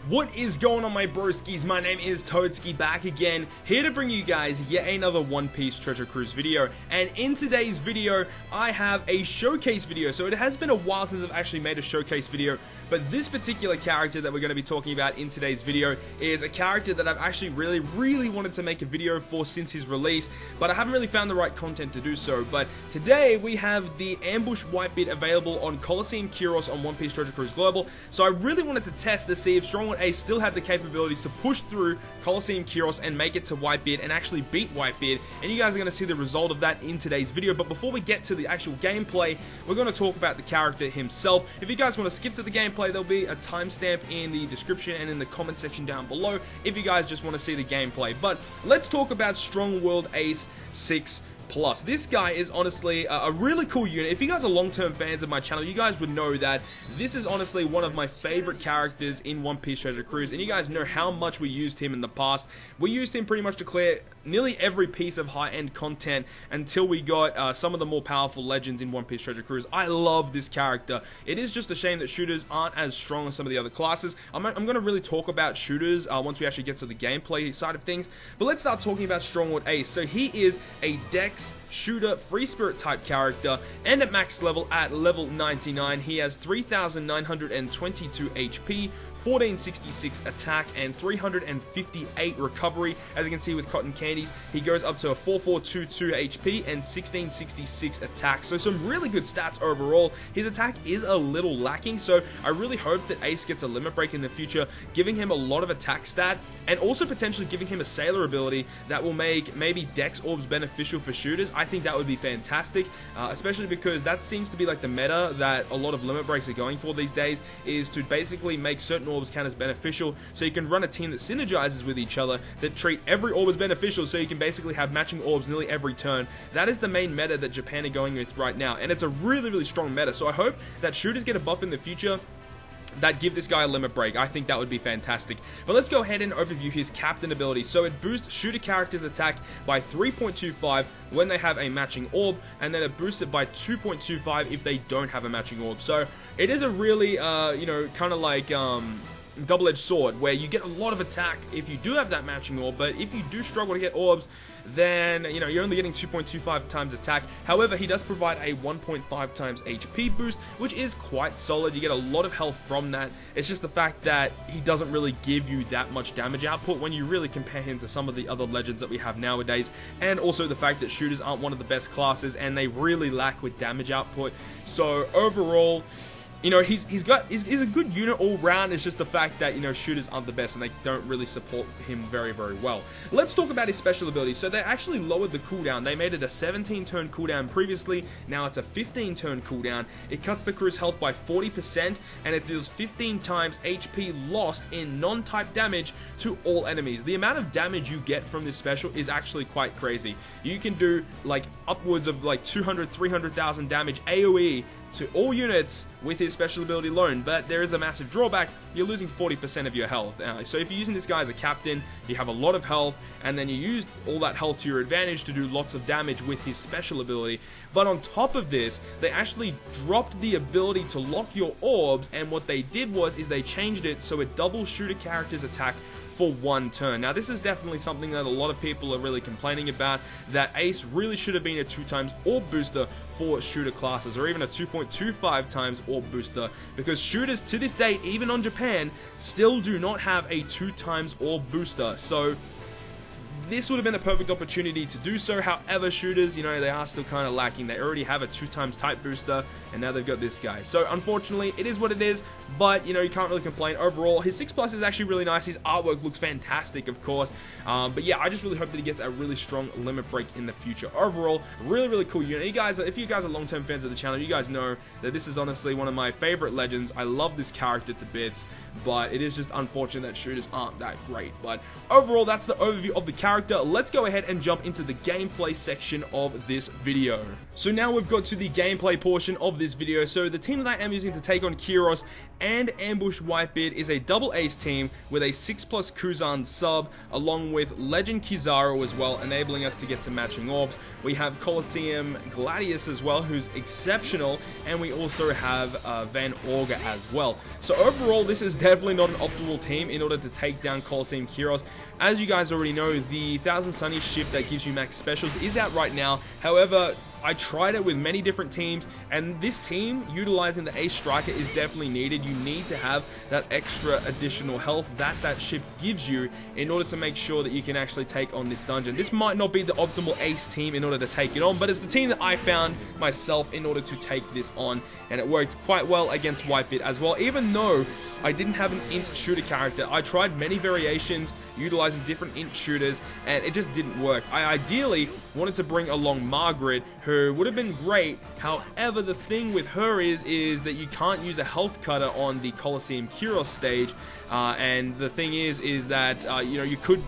What is going on, my broskies? My name is Toadski, back again, here to bring you guys yet another One Piece Treasure Cruise video. And in today's video, I have a showcase video. So it has been a while since I've actually made a showcase video, but this particular character that we're going to be talking about in today's video is a character that I've actually really wanted to make a video for since his release, but I haven't really found the right content to do so. But today we have the Ambush Whitebeard available on Coliseum Kyros on One Piece Treasure Cruise Global. So I really wanted to test to see if Stronghold Ace still had the capabilities to push through Coliseum Kyros and make it to Whitebeard and actually beat Whitebeard, and you guys are going to see the result of that in today's video. But before we get to the actual gameplay, we're going to talk about the character himself. If you guys want to skip to the gameplay, there'll be a timestamp in the description and in the comment section down below if you guys just want to see the gameplay. But let's talk about Stronghold Ace 6+. This guy is honestly a really cool unit. If you guys are long-term fans of my channel, you guys would know that this is honestly one of my favorite characters in One Piece Treasure Cruise, and you guys know how much we used him in the past. We used him pretty much to clear nearly every piece of high-end content until we got some of the more powerful legends in One Piece Treasure Cruise. I love this character. It is just a shame that shooters aren't as strong as some of the other classes. I'm going to really talk about shooters once we actually get to the gameplay side of things, but let's start talking about Stronghold Ace. So he is a Dex shooter, free spirit type character, and at max level at level 99, he has 3,922 HP, 1466 attack, and 358 recovery. As you can see with Cotton Candies, he goes up to a 4422 HP and 1666 attack. So some really good stats overall. His attack is a little lacking, so I really hope that Ace gets a limit break in the future, giving him a lot of attack stat, and also potentially giving him a sailor ability that will make maybe Dex orbs beneficial for shooters. I think that would be fantastic, especially because that seems to be like the meta that a lot of limit breaks are going for these days, is to basically make certain orbs count as beneficial, so you can run a team that synergizes with each other, that treat every orb as beneficial, so you can basically have matching orbs nearly every turn. That is the main meta that Japan are going with right now, and it's a really strong meta. So I hope that shooters get a buff in the future that give this guy a limit break. I think that would be fantastic. But let's go ahead and overview his captain ability. So it boosts shooter characters' attack by 3.25 when they have a matching orb, and then it boosts it by 2.25 if they don't have a matching orb. So it is a really, you know, kind of like double-edged sword, where you get a lot of attack if you do have that matching orb, but if you do struggle to get orbs, then, you know, you're only getting 2.25 times attack. However, he does provide a 1.5 times HP boost, which is quite solid. You get a lot of health from that. It's just the fact that he doesn't really give you that much damage output when you really compare him to some of the other legends that we have nowadays, and also the fact that shooters aren't one of the best classes and they really lack with damage output. So overall, you know, he's a good unit all round. It's just the fact that, you know, shooters aren't the best and they don't really support him very well. Let's talk about his special abilities. So they actually lowered the cooldown. They made it a 17 turn cooldown previously. Now it's a 15 turn cooldown. It cuts the crew's health by 40%, and it deals 15 times HP lost in non-type damage to all enemies. The amount of damage you get from this special is actually quite crazy. You can do like upwards of like 200,000-300,000 damage AoE to all units with his special ability alone, but there is a massive drawback. You're losing 40% of your health. So if you're using this guy as a captain, you have a lot of health, and then you use all that health to your advantage to do lots of damage with his special ability. But on top of this, they actually dropped the ability to lock your orbs, and what they did was they changed it so it doubles shooter characters' attack for one turn. Now this is definitely something that a lot of people are really complaining about, that Ace really should have been a 2 times orb booster for shooter classes, or even a 2.25 times orb booster, because shooters to this date, even on Japan, still do not have a 2 times orb booster. So this would have been a perfect opportunity to do so. However, shooters, you know, they are still kind of lacking. They already have a 2 times type booster, and now they've got this guy. So unfortunately, it is what it is, but, you know, you can't really complain. Overall, his 6+ is actually really nice. His artwork looks fantastic, of course. But yeah, I just really hope that he gets a really strong limit break in the future. Overall, really cool unit. You guys, if you guys are long-term fans of the channel, you guys know that this is honestly one of my favorite legends. I love this character to bits, but it is just unfortunate that shooters aren't that great. But overall, that's the overview of the character. Let's go ahead and jump into the gameplay section of this video. So now we've got to the gameplay portion of this video. So the team that I am using to take on Kyros and ambush Whitebeard is a double ace team with a 6+ Kuzan sub, along with Legend Kizaru as well, enabling us to get some matching orbs. We have Coliseum Gladius as well, who's exceptional, and we also have Van Orga as well. So overall, this is definitely not an optimal team in order to take down Coliseum Kyros. As you guys already know, the 1000 Sunny ship that gives you max specials is out right now. However, I tried it with many different teams, and this team, utilizing the Ace Striker, is definitely needed. You need to have that extra additional health that ship gives you in order to make sure that you can actually take on this dungeon. This might not be the optimal Ace team in order to take it on, but it's the team that I found myself in order to take this on, and it worked quite well against Whitebeard as well. Even though I didn't have an int shooter character, I tried many variations utilizing different int shooters, and it just didn't work. I ideally wanted to bring along Margaret, who would have been great. However, the thing with her is that you can't use a health cutter on the Coliseum Kyros stage, and the thing is that you could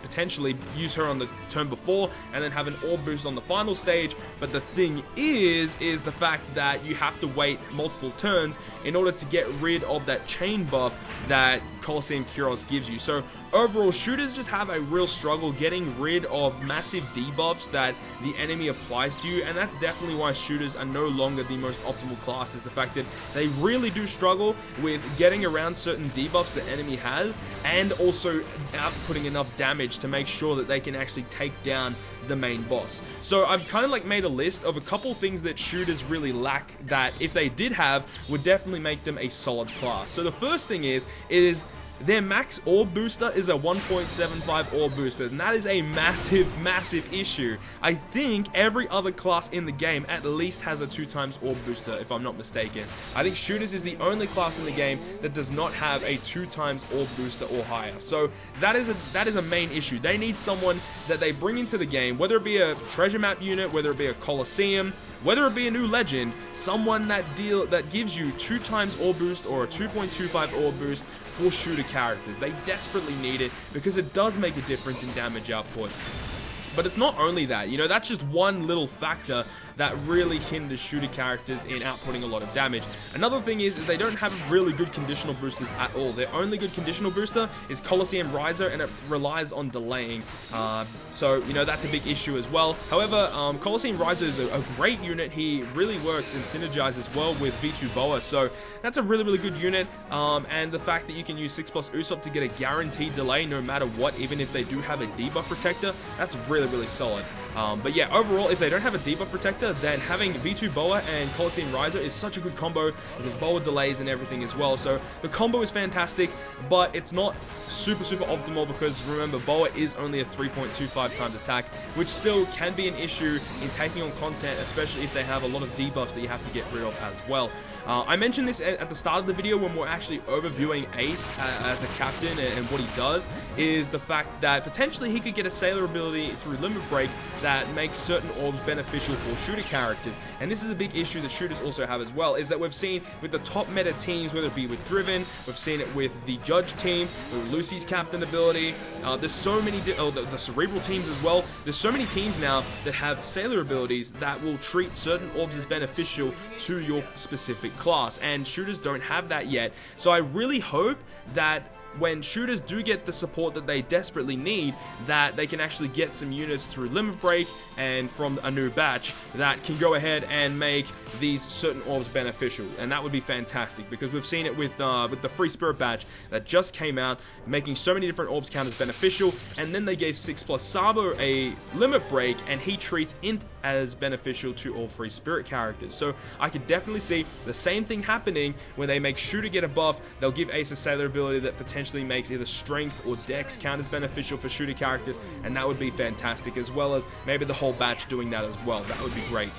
potentially use her on the turn before and then have an orb boost on the final stage. But the thing is the fact that you have to wait multiple turns in order to get rid of that chain buff that Coliseum Kyros gives you. So overall, shooters just have a real struggle getting rid of massive debuffs that the enemy applies to you, and that's definitely why shooters are no longer the most optimal class, is the fact that they really do struggle with getting around certain debuffs the enemy has, and also outputting enough damage to make sure that they can actually take down the main boss. So I've kind of like made a list of a couple things that shooters really lack that, if they did have, would definitely make them a solid class. So the first thing is their max orb booster is a 1.75 orb booster, and that is a massive issue. I think every other class in the game at least has a 2x orb booster, if I'm not mistaken. I think shooters is the only class in the game that does not have a 2x orb booster or higher. So that is a main issue. They need someone that they bring into the game, whether it be a treasure map unit, whether it be a Coliseum, whether it be a new legend, someone that gives you 2x orb boost or a 2.25 orb boost for shooter characters. They desperately need it because it does make a difference in damage output. But it's not only that, that's just one little factor that really hinders shooter characters in outputting a lot of damage. Another thing is they don't have really good conditional boosters at all. Their only good conditional booster is Coliseum Riser, and it relies on delaying. So that's a big issue as well. However, Coliseum Riser is a great unit. He really works and synergizes well with V2 Boa, so that's a really good unit. And the fact that you can use 6+ Usopp to get a guaranteed delay no matter what, even if they do have a debuff protector, that's really solid. But yeah, overall, if they don't have a debuff protector, then having V2 Boa and Coliseum Riser is such a good combo, because Boa delays and everything as well. So the combo is fantastic, but it's not super optimal, because remember, Boa is only a 3.25 times attack, which still can be an issue in taking on content, especially if they have a lot of debuffs that you have to get rid of as well. I mentioned this at the start of the video when we're actually overviewing Ace as a captain and what he does, is the fact that potentially he could get a sailor ability through Limit Break that makes certain orbs beneficial for shooter characters. And this is a big issue that shooters also have as well, is that we've seen with the top meta teams, whether it be with Driven, we've seen it with the Judge team, with Lucy's captain ability, there's so many, the Cerebral teams as well, there's so many teams now that have sailor abilities that will treat certain orbs as beneficial to your specific class, and shooters don't have that yet. So I really hope that when shooters do get the support that they desperately need, that they can actually get some units through Limit Break and from a new batch that can go ahead and make these certain orbs beneficial, and that would be fantastic, because we've seen it with the Free Spirit batch that just came out, making so many different orbs count as beneficial, and then they gave 6+ Sabo a Limit Break, and he treats Int as beneficial to all Free Spirit characters. So I could definitely see the same thing happening when they make Shooter get a buff. They'll give Ace a sailor ability that potentially makes either Strength or Dex count as beneficial for shooter characters, and that would be fantastic, as well as maybe the whole batch doing that as well. That would be great.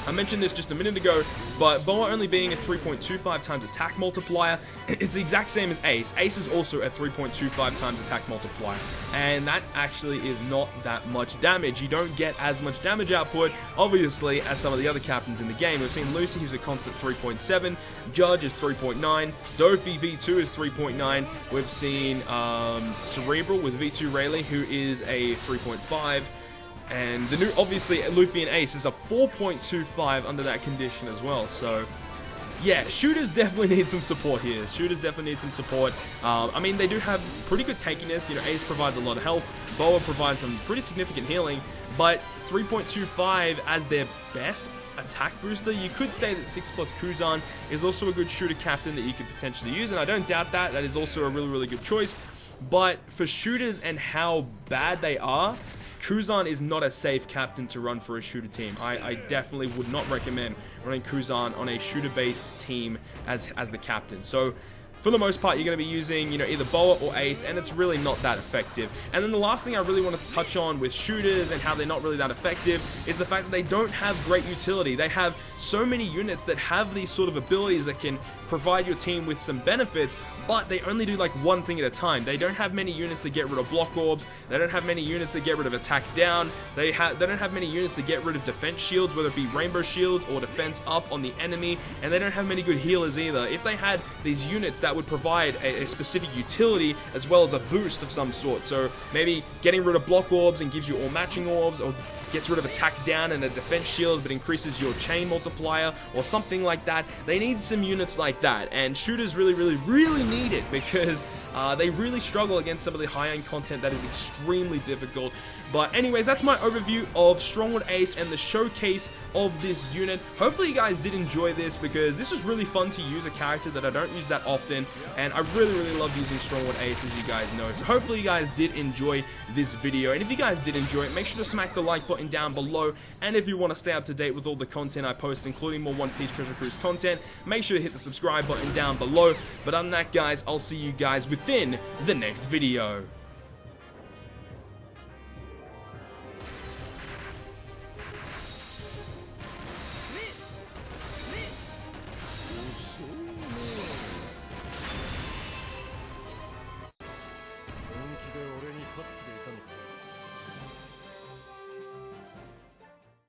I mentioned this just a minute ago, but Boa only being a 3.25 times attack multiplier, it's the exact same as Ace. Ace is also a 3.25 times attack multiplier, and that actually is not that much damage. You don't get as much damage output, obviously, as some of the other captains in the game. We've seen Lucy, who's a constant 3.7, Judge is 3.9, Dofi V2 is 3.9, we've seen Cerebral with V2 Rayleigh, who is a 3.5, And the new, obviously, Luffy and Ace is a 4.25 under that condition as well. So, yeah, shooters definitely need some support here. Shooters definitely need some support. I mean, they do have pretty good tankiness. You know, Ace provides a lot of health. Boa provides some pretty significant healing. But 3.25 as their best attack booster, you could say that 6+ Kuzan is also a good shooter captain that you could potentially use. And I don't doubt that. That is also a really, really good choice. But for shooters and how bad they are, Kuzan is not a safe captain to run for a shooter team. I definitely would not recommend running Kuzan on a shooter-based team as the captain. So, for the most part, you're going to be using, you know, either Boa or Ace, and it's really not that effective. And then the last thing I really wanted to touch on with shooters and how they're not really that effective is the fact that they don't have great utility. They have so many units that have these sort of abilities that can provide your team with some benefits, but they only do like one thing at a time. They don't have many units that get rid of block orbs. They don't have many units that get rid of attack down. They don't have many units that get rid of defense shields, whether it be rainbow shields or defense up on the enemy, and they don't have many good healers either. If they had these units that would provide a specific utility as well as a boost of some sort, so maybe getting rid of block orbs and gives you all matching orbs, or gets rid of attack down and a defense shield but increases your chain multiplier or something like that. They need some units like that, and shooters really need it because they really struggle against some of the high-end content that is extremely difficult. But anyways, that's my overview of Strongwood Ace and the showcase of this unit. Hopefully you guys did enjoy this because this was really fun to use, a character that I don't use that often, and I really love using Strongwood Ace, as you guys know. So hopefully you guys did enjoy this video, and if you guys did enjoy it, make sure to smack the like button down below, and if you want to stay up to date with all the content I post, including more One Piece Treasure Cruise content, make sure to hit the subscribe button down below. But other than that, guys, I'll see you guys within the next video.